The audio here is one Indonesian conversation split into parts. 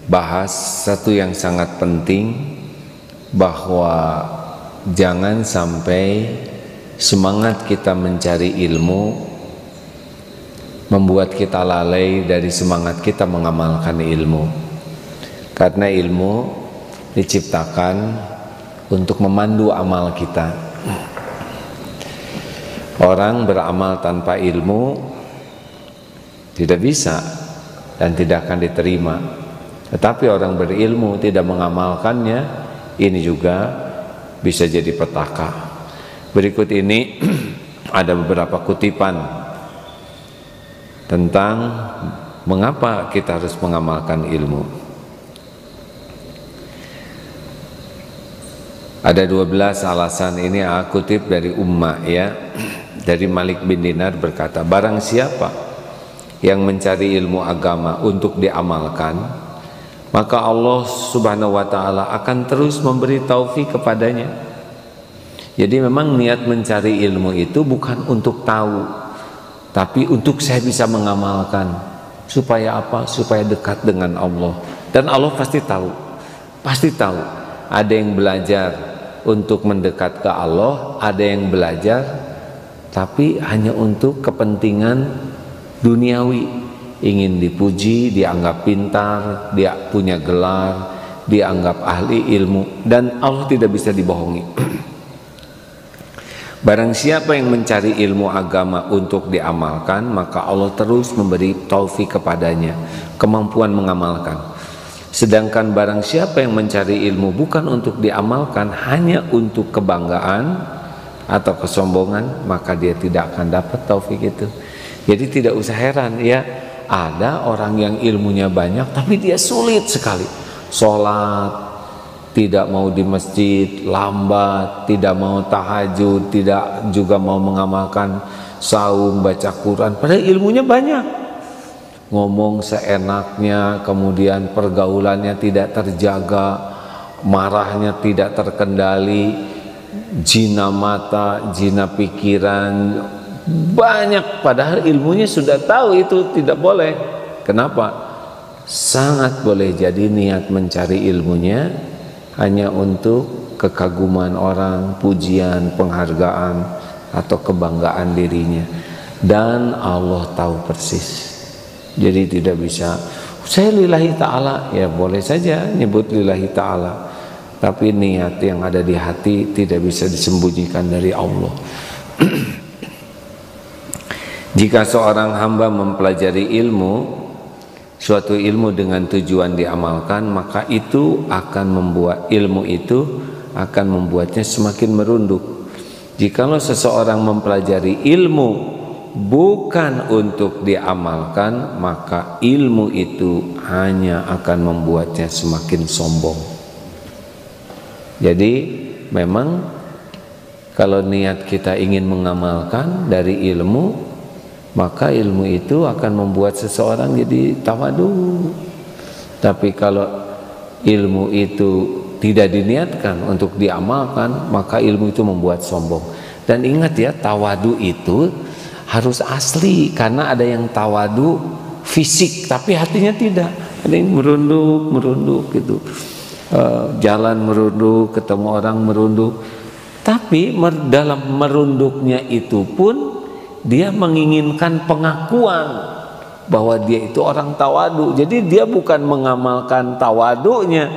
bahas satu yang sangat penting, bahwa jangan sampai semangat kita mencari ilmu membuat kita lalai dari semangat kita mengamalkan ilmu. Karena ilmu diciptakan untuk memandu amal kita. Orang beramal tanpa ilmu tidak bisa dan tidak akan diterima. Tetapi orang berilmu tidak mengamalkannya, ini juga bisa jadi petaka. Berikut ini ada beberapa kutipan tentang mengapa kita harus mengamalkan ilmu. Ada 12 alasan, ini aku kutip dari Ummah ya. Dari Malik bin Dinar berkata, barang siapa yang mencari ilmu agama untuk diamalkan, maka Allah Subhanahu wa ta'ala akan terus memberi taufik kepadanya. Jadi memang niat mencari ilmu itu bukan untuk tahu, tapi untuk saya bisa mengamalkan. Supaya apa? Supaya dekat dengan Allah. Dan Allah pasti tahu. Pasti tahu. Ada yang belajar untuk mendekat ke Allah, ada yang belajar tapi hanya untuk kepentingan duniawi, ingin dipuji, dianggap pintar, dia punya gelar, dianggap ahli ilmu, dan Allah tidak bisa dibohongi. Barang siapa yang mencari ilmu agama untuk diamalkan, maka Allah terus memberi taufik kepadanya, kemampuan mengamalkan. Sedangkan barang siapa yang mencari ilmu bukan untuk diamalkan, hanya untuk kebanggaan atau kesombongan, maka dia tidak akan dapat taufik itu. Jadi tidak usah heran ya, ada orang yang ilmunya banyak tapi dia sulit sekali sholat, tidak mau di masjid, lambat, tidak mau tahajud, tidak juga mau mengamalkan saum, baca Quran, padahal ilmunya banyak. Ngomong seenaknya, kemudian pergaulannya tidak terjaga, marahnya tidak terkendali, zina mata, zina pikiran, banyak, padahal ilmunya sudah tahu itu tidak boleh. Kenapa? Sangat boleh jadi niat mencari ilmunya hanya untuk kekaguman orang, pujian, penghargaan, atau kebanggaan dirinya, dan Allah tahu persis. Jadi tidak bisa saya lillahi ta'ala, ya boleh saja nyebut lillahi ta'ala, tapi niat yang ada di hati tidak bisa disembunyikan dari Allah. Jika seorang hamba mempelajari ilmu, suatu ilmu dengan tujuan diamalkan, maka itu akan membuat ilmu itu akan membuatnya semakin merunduk. Jikalau seseorang mempelajari ilmu bukan untuk diamalkan, maka ilmu itu hanya akan membuatnya semakin sombong. Jadi memang kalau niat kita ingin mengamalkan dari ilmu, maka ilmu itu akan membuat seseorang jadi tawadu. Tapi kalau ilmu itu tidak diniatkan untuk diamalkan, maka ilmu itu membuat sombong. Dan ingat ya, tawadu itu harus asli, karena ada yang tawadu fisik tapi hatinya tidak. Ada yang merunduk gitu, jalan merunduk, ketemu orang merunduk, tapi dalam merunduknya itu pun dia menginginkan pengakuan bahwa dia itu orang tawadu. Jadi dia bukan mengamalkan tawadunya,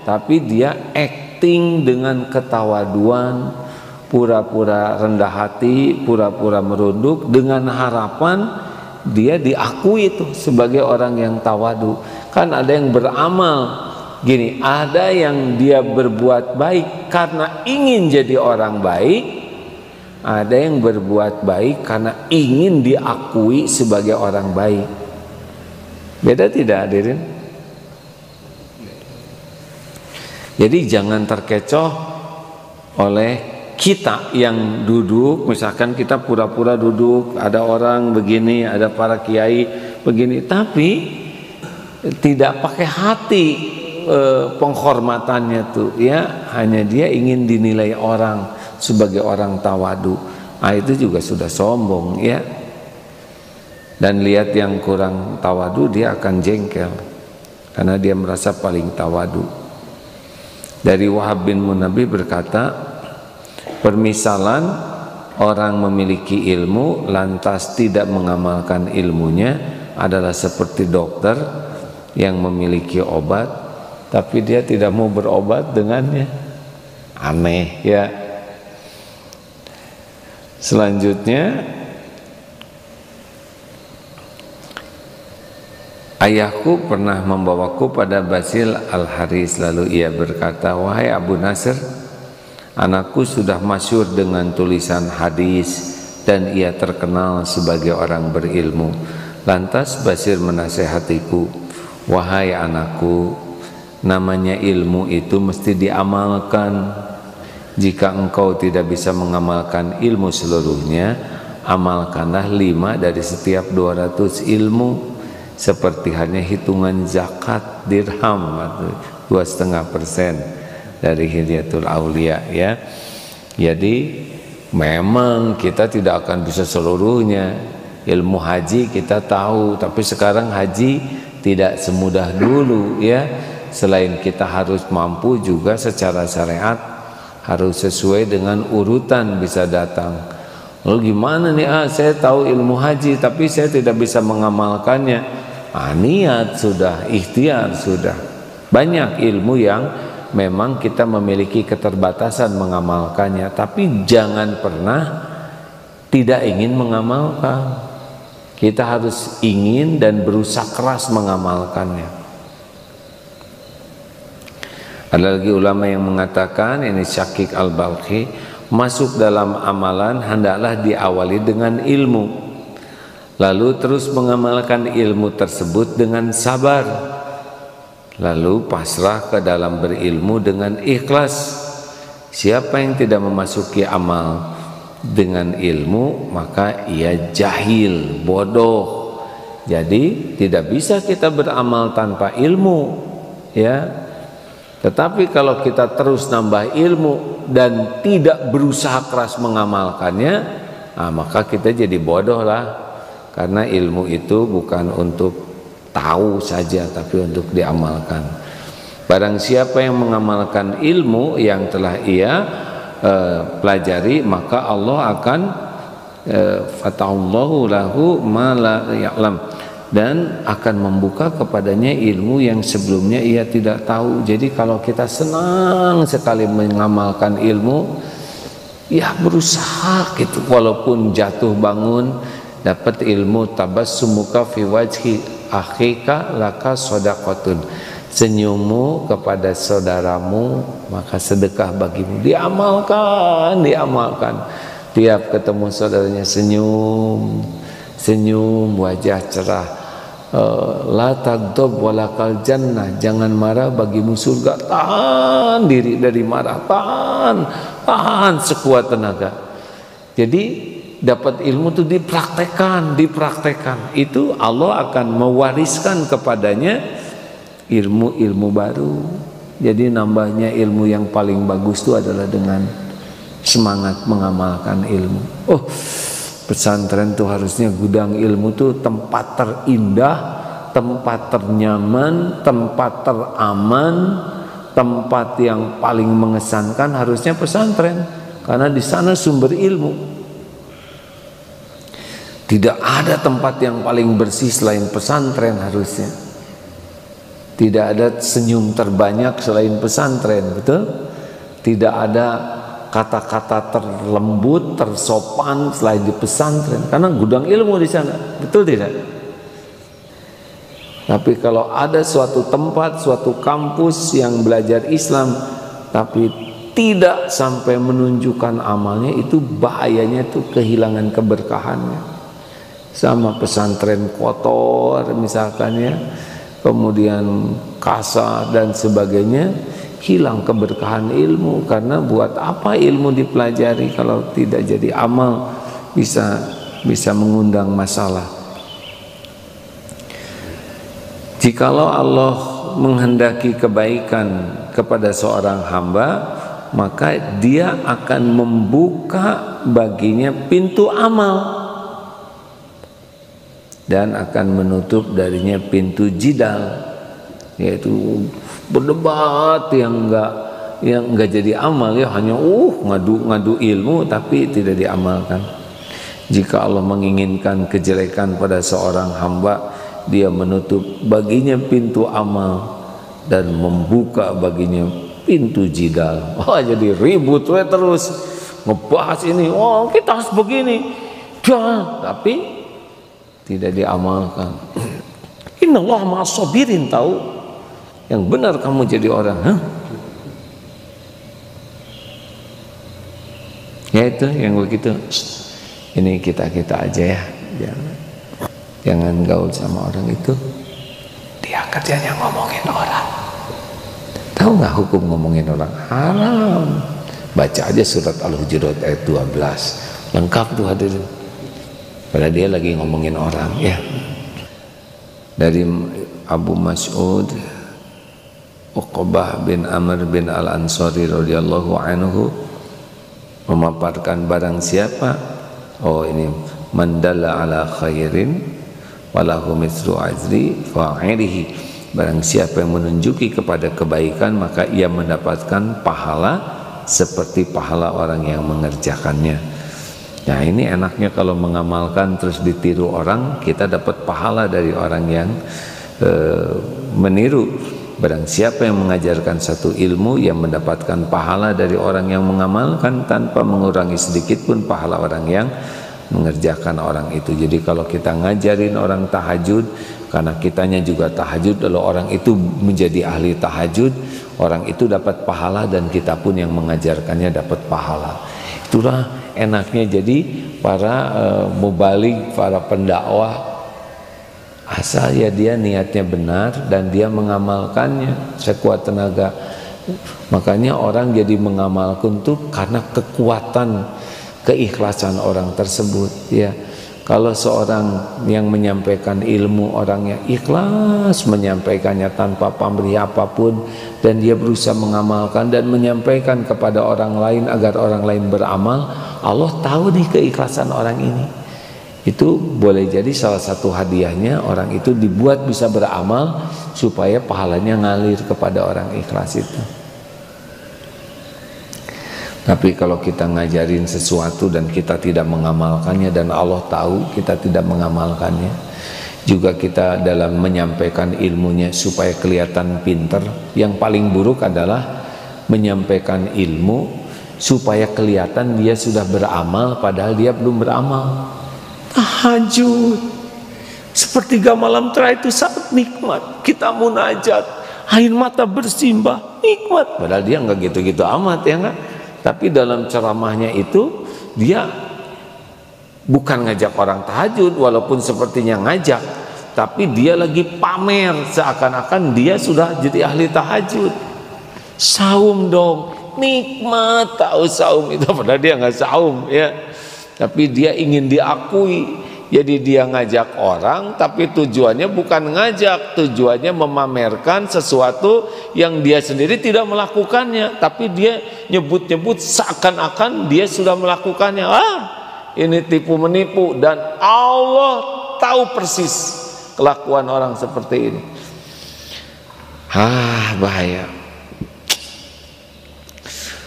tapi dia acting dengan ketawaduan, pura-pura rendah hati, pura-pura merunduk, dengan harapan dia diakui itu sebagai orang yang tawadu. Kan ada yang beramal gini, ada yang dia berbuat baik karena ingin jadi orang baik, ada yang berbuat baik karena ingin diakui sebagai orang baik. Beda tidak, hadirin? Jadi jangan terkecoh oleh kita yang duduk, misalkan kita pura-pura duduk, ada orang begini, ada para kiai begini, tapi tidak pakai hati penghormatannya tuh ya, hanya dia ingin dinilai orang sebagai orang tawadu. Nah, itu juga sudah sombong ya. Dan lihat yang kurang tawadu, dia akan jengkel. karena dia merasa paling tawadu. Dari Wahab bin Munabbih berkata, permisalan orang memiliki ilmu lantas tidak mengamalkan ilmunya adalah seperti dokter yang memiliki obat tapi dia tidak mau berobat dengannya. Aneh ya. Selanjutnya, ayahku pernah membawaku pada Basil Al-Haris, lalu ia berkata, wahai Abu Nasr, anakku sudah masyhur dengan tulisan hadis dan ia terkenal sebagai orang berilmu. Lantas Basir menasehatiku, wahai anakku, namanya ilmu itu mesti diamalkan. Jika engkau tidak bisa mengamalkan ilmu seluruhnya, amalkanlah 5 dari setiap 200 ilmu. Seperti hanya hitungan zakat dirham 2,5% dari Hilyatul Aulia ya. Jadi memang kita tidak akan bisa seluruhnya. Ilmu haji kita tahu, tapi sekarang haji tidak semudah dulu ya. Selain kita harus mampu juga secara syariat, harus sesuai dengan urutan bisa datang. Lalu gimana nih, saya tahu ilmu haji tapi saya tidak bisa mengamalkannya. Niat sudah, ikhtiar sudah. Banyak ilmu yang memang kita memiliki keterbatasan mengamalkannya, tapi jangan pernah tidak ingin mengamalkan. Kita harus ingin dan berusaha keras mengamalkannya. Ada lagi ulama yang mengatakan, ini Syakik Al-Balkhi, masuk dalam amalan hendaklah diawali dengan ilmu, lalu terus mengamalkan ilmu tersebut dengan sabar, lalu pasrah ke dalam berilmu dengan ikhlas. Siapa yang tidak memasuki amal dengan ilmu, maka ia jahil, bodoh. Jadi tidak bisa kita beramal tanpa ilmu ya. Tetapi kalau kita terus nambah ilmu dan tidak berusaha keras mengamalkannya, maka kita jadi bodoh lah. Karena ilmu itu bukan untuk tahu saja, tapi untuk diamalkan. Barang siapa yang mengamalkan ilmu yang telah ia pelajari, maka Allah akan fatahullahu lahu ma la ya'lam, dan akan membuka kepadanya ilmu yang sebelumnya ia tidak tahu. Jadi kalau kita senang sekali mengamalkan ilmu, ya berusaha gitu, walaupun jatuh bangun dapat ilmu. Tabassumuka fi wajhi akhika laka shadaqatun, senyummu kepada saudaramu maka sedekah bagimu. Diamalkan, diamalkan. Tiap ketemu saudaranya senyum, senyum, wajah cerah. La taghdab walakal jannah, jangan marah bagimu surga. Tahan diri dari marah, tahan sekuat tenaga. Jadi dapat ilmu itu dipraktekkan. Itu Allah akan mewariskan kepadanya ilmu-ilmu baru. Jadi nambahnya ilmu yang paling bagus itu adalah dengan semangat mengamalkan ilmu. Pesantren tuh harusnya gudang ilmu tuh tempat terindah, tempat ternyaman, tempat teraman, tempat yang paling mengesankan harusnya pesantren, karena di sana sumber ilmu. Tidak ada tempat yang paling bersih selain pesantren harusnya. Tidak ada senyum terbanyak selain pesantren, betul? Tidak ada kata-kata terlembut, tersopan selain di pesantren, karena gudang ilmu di sana, betul tidak? Tapi kalau ada suatu tempat, suatu kampus yang belajar Islam tapi tidak sampai menunjukkan amalnya, itu bahayanya tuh kehilangan keberkahannya. Sama pesantren kotor misalkan ya, kemudian kasar dan sebagainya, hilang keberkahan ilmu. Karena buat apa ilmu dipelajari kalau tidak jadi amal, bisa mengundang masalah. Jikalau Allah menghendaki kebaikan kepada seorang hamba, maka dia akan membuka baginya pintu amal dan akan menutup darinya pintu jidal, yaitu berdebat yang enggak jadi amal, ya hanya ngadu ilmu tapi tidak diamalkan. Jika Allah menginginkan kejelekan pada seorang hamba, dia menutup baginya pintu amal dan membuka baginya pintu jidal. Jadi ribut terus ngebahas ini, kita harus begini, tapi tidak diamalkan. Innallaha ma'as sabirin, tahu yang benar kamu jadi orang, ya itu yang begitu. Ini kita aja ya, jangan gaul sama orang itu. Dia kerjanya ngomongin orang. Tahu nggak hukum ngomongin orang? Haram. Baca aja surat Al-Hujurat ayat 12, lengkap tuh hadirin. Padahal dia lagi ngomongin orang, ya. Dari Abu Mas'ud Uqbah bin Amr bin Al-Ansari radhiyallahu anhu memaparkan, barang siapa, ini mandalla ala khairin walahu mithlu ajri fa'ilihi, barang siapa yang menunjuki kepada kebaikan maka ia mendapatkan pahala seperti pahala orang yang mengerjakannya. Nah, ini enaknya kalau mengamalkan terus ditiru orang, kita dapat pahala dari orang yang meniru. Barang siapa yang mengajarkan satu ilmu, yang mendapatkan pahala dari orang yang mengamalkan tanpa mengurangi sedikit pun pahala orang yang mengerjakan orang itu. Jadi kalau kita ngajarin orang tahajud, karena kitanya juga tahajud, lalu orang itu menjadi ahli tahajud, orang itu dapat pahala dan kita pun yang mengajarkannya dapat pahala. Itulah enaknya jadi para mubaligh, para pendakwah, asal ya dia niatnya benar dan dia mengamalkannya sekuat tenaga. Makanya orang jadi mengamalkan tuh karena kekuatan keikhlasan orang tersebut, ya. Kalau seorang yang menyampaikan ilmu, orangnya ikhlas menyampaikannya tanpa pamrih apapun, dan dia berusaha mengamalkan dan menyampaikan kepada orang lain agar orang lain beramal, Allah tahu nih keikhlasan orang ini. Itu boleh jadi salah satu hadiahnya, orang itu dibuat bisa beramal supaya pahalanya ngalir kepada orang ikhlas itu. Tapi kalau kita ngajarin sesuatu dan kita tidak mengamalkannya, dan Allah tahu kita tidak mengamalkannya, juga kita dalam menyampaikan ilmunya supaya kelihatan pinter, yang paling buruk adalah menyampaikan ilmu supaya kelihatan dia sudah beramal padahal dia belum beramal. Tahajud sepertiga malam terakhir itu sangat nikmat, kita munajat, air mata bersimbah, nikmat, padahal dia nggak gitu-gitu amat, ya nggak. Tapi dalam ceramahnya itu dia bukan ngajak orang tahajud, walaupun sepertinya ngajak, tapi dia lagi pamer seakan-akan dia sudah jadi ahli tahajud. Saum dong, nikmat tahu saum itu, padahal dia nggak saum, ya. Tapi dia ingin diakui. Jadi dia ngajak orang, tapi tujuannya bukan ngajak, tujuannya memamerkan sesuatu yang dia sendiri tidak melakukannya, tapi dia nyebut-nyebut seakan-akan dia sudah melakukannya. Ini tipu menipu, dan Allah tahu persis kelakuan orang seperti ini. Bahaya.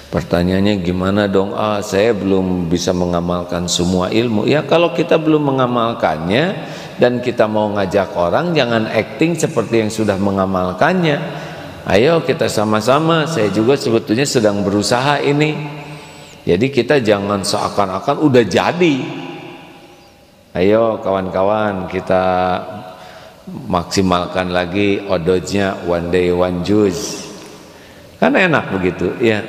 Pertanyaannya gimana dong? Saya belum bisa mengamalkan semua ilmu. Ya, kalau kita belum mengamalkannya dan kita mau ngajak orang, jangan acting seperti yang sudah mengamalkannya. Ayo kita sama-sama, saya juga sebetulnya sedang berusaha ini. Jadi kita jangan seakan-akan udah jadi. Ayo kawan-kawan, kita maksimalkan lagi odojnya, one day one juice. Kan enak begitu, ya.